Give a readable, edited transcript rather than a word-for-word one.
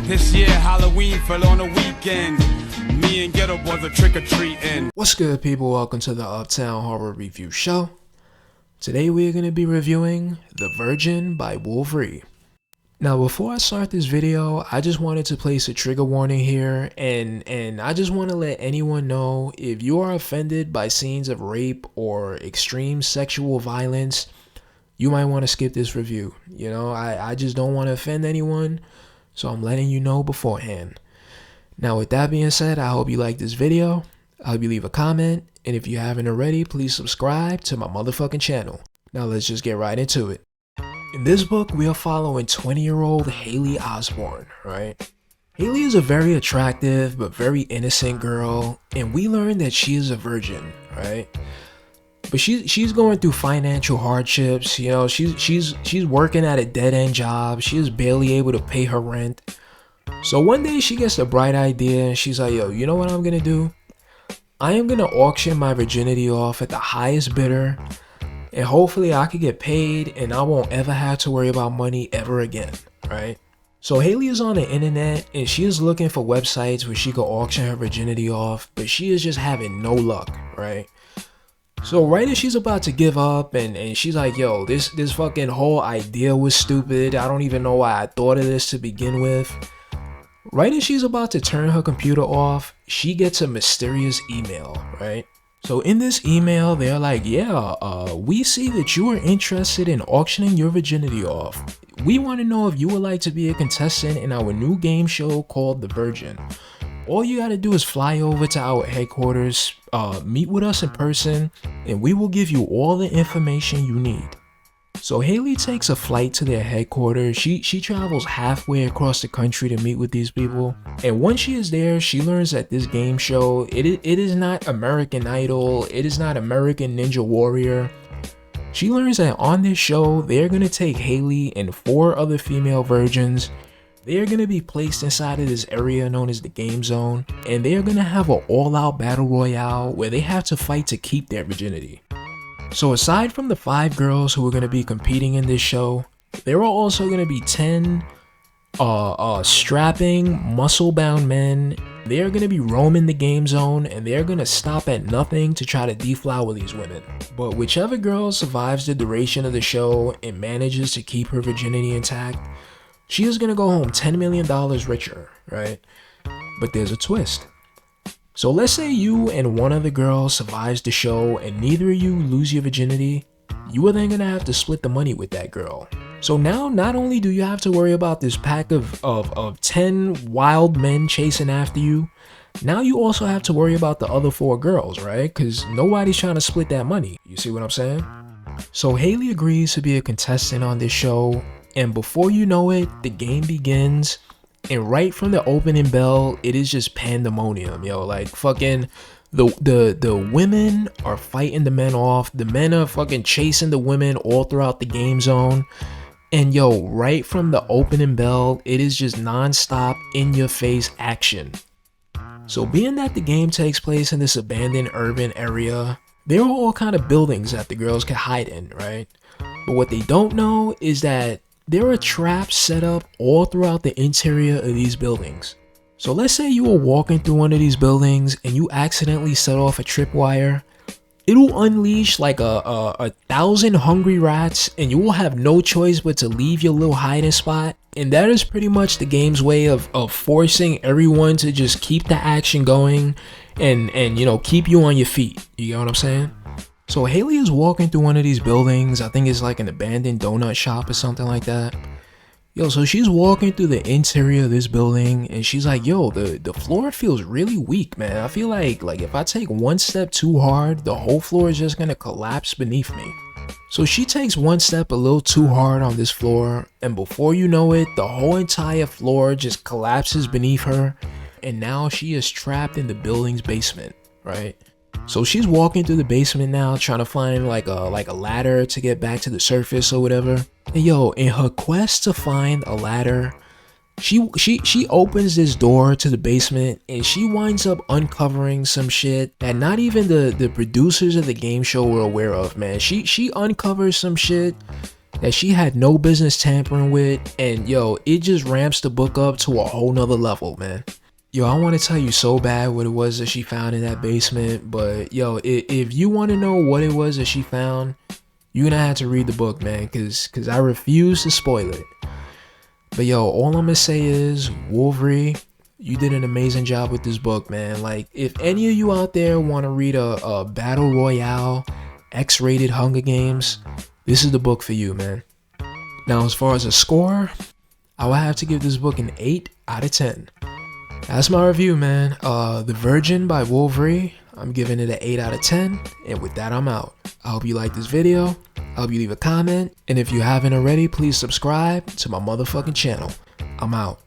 This year Halloween fell on a weekend. Me and Ghetto Boys are trick-or-treating. What's good, people? Welcome to the Uptown Horror Review Show. Today we are going to be reviewing The Virgin by Wolvery. Now before I start this video, I just wanted to place a trigger warning here, and I just want to let anyone know, if you are offended by scenes of rape or extreme sexual violence, you might want to skip this review. You know, I just don't want to offend anyone, so I'm letting you know beforehand. Now with that being said, I hope you like this video. I hope you leave a comment, and if you haven't already, please subscribe to my motherfucking channel. Now let's just get right into it. In this book, we are following 20-year-old Haley Osborne, right? Haley is a very attractive but very innocent girl, and we learn that she is a virgin, right? But she's going through financial hardships. You know, she's working at a dead-end job. She is barely able to pay her rent. So one day she gets a bright idea, and she's like, yo, you know what I'm gonna do? I am gonna auction my virginity off at the highest bidder, and hopefully I could get paid and I won't ever have to worry about money ever again, right? So Haley is on the internet and she is looking for websites where she could auction her virginity off, but she is just having no luck, right? So right as she's about to give up, and she's like, yo, this fucking whole idea was stupid. I don't even know why I thought of this to begin with. Right as she's about to turn her computer off, she gets a mysterious email, right? So in this email, they're like, yeah, we see that you are interested in auctioning your virginity off. We want to know if you would like to be a contestant in our new game show called The Virgin. All you gotta do is fly over to our headquarters, meet with us in person, and we will give you all the information you need. So Haley takes a flight to their headquarters. She travels halfway across the country to meet with these people. And once she is there, she learns that this game show, it is not American Idol. It is not American Ninja Warrior. She learns that on this show, they're going to take Haley and 4 other female virgins. They are going to be placed inside of this area known as the Game Zone. And they are going to have an all-out battle royale where they have to fight to keep their virginity. So aside from the 5 girls who are going to be competing in this show, there are also going to be 10 strapping, muscle-bound men. They are going to be roaming the game zone, and they are going to stop at nothing to try to deflower these women. But whichever girl survives the duration of the show and manages to keep her virginity intact, she is going to go home $10 million richer, right? But there's a twist. So let's say you and one of the girls survives the show and neither of you lose your virginity, you are then gonna have to split the money with that girl. So now not only do you have to worry about this pack of 10 wild men chasing after you, now you also have to worry about the other 4 girls, right? Because nobody's trying to split that money. You see what I'm saying? So Haley agrees to be a contestant on this show, and before you know it, the game begins. And right from the opening bell, it is just pandemonium, yo. Like fucking the women are fighting the men off. The men are fucking chasing the women all throughout the game zone. And yo, right from the opening bell, it is just non-stop in your face action. So being that the game takes place in this abandoned urban area, there are all kind of buildings that the girls can hide in, right? But what they don't know is that there are traps set up all throughout the interior of these buildings. So let's say you are walking through one of these buildings and you accidentally set off a tripwire. It'll unleash like a 1,000 hungry rats, and you will have no choice but to leave your little hiding spot. And that is pretty much the game's way of forcing everyone to just keep the action going and you know, keep you on your feet. You get what I'm saying? So Haley is walking through one of these buildings. I think it's like an abandoned donut shop or something like that. Yo, so she's walking through the interior of this building and she's like, yo, the floor feels really weak, man. I feel like if I take one step too hard, the whole floor is just gonna collapse beneath me. So she takes one step a little too hard on this floor, and before you know it, the whole entire floor just collapses beneath her, and now she is trapped in the building's basement, right? So she's walking through the basement now, trying to find like a ladder to get back to the surface or whatever. And yo, in her quest to find a ladder, she opens this door to the basement and she winds up uncovering some shit that not even the producers of the game show were aware of, man. She uncovers some shit that she had no business tampering with, and yo, it just ramps the book up to a whole nother level, man. Yo, I want to tell you so bad what it was that she found in that basement, but yo, if you want to know what it was that she found, you're gonna have to read the book, man, cause I refuse to spoil it. But yo, all I'm gonna say is, Wolvery, you did an amazing job with this book, man. Like, if any of you out there want to read a battle royale, X-rated Hunger Games, this is the book for you, man. Now, as far as a score, I would have to give this book an 8 out of 10. That's my review, man. The Virgin by Wolvery, I'm giving it an 8 out of 10. And with that, I'm out. I hope you like this video. I hope you leave a comment. And if you haven't already, please subscribe to my motherfucking channel. I'm out.